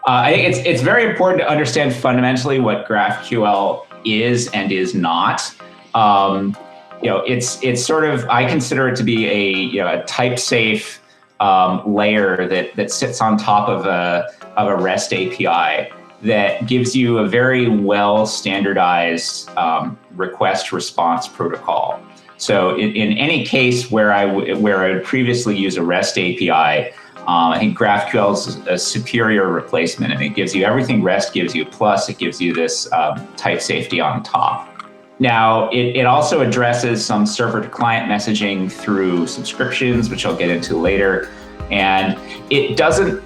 I think it's very important to understand fundamentally what GraphQL is and is not. It's sort of, I consider it to be a type safe layer that sits on top of a REST API that gives you a very well standardized request response protocol. So in any case where I would previously use a REST API, I think GraphQL is a superior replacement, and it gives you everything REST gives you, plus it gives you this type safety on top. Now, it also addresses some server-to-client messaging through subscriptions, which I'll get into later. And it doesn't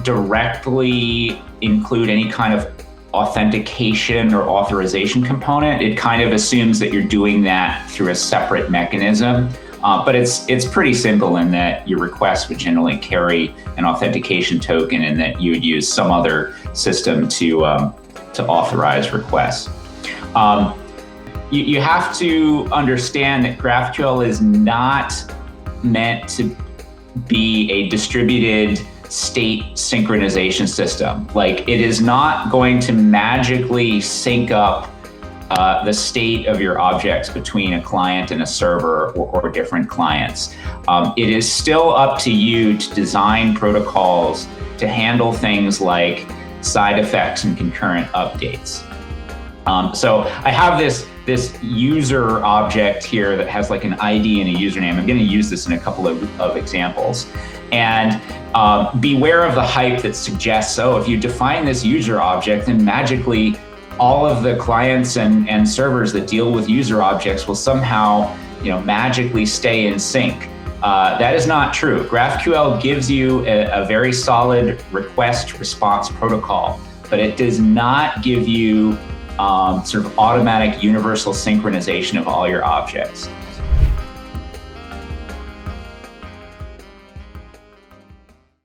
directly include any kind of authentication or authorization component. It kind of assumes that you're doing that through a separate mechanism. But it's pretty simple in that your request would generally carry an authentication token, and that you would use some other system to authorize requests. You have to understand that GraphQL is not meant to be a distributed state synchronization system. Like, it is not going to magically sync up the state of your objects between a client and a server or different clients. It is still up to you to design protocols to handle things like side effects and concurrent updates. So I have this user object here that has like an ID and a username. I'm going to use this in a couple of examples. And beware of the hype that suggests, oh, if you define this user object, then magically all of the clients and servers that deal with user objects will somehow, magically stay in sync. That is not true. GraphQL gives you a very solid request response protocol, but it does not give you sort of automatic universal synchronization of all your objects.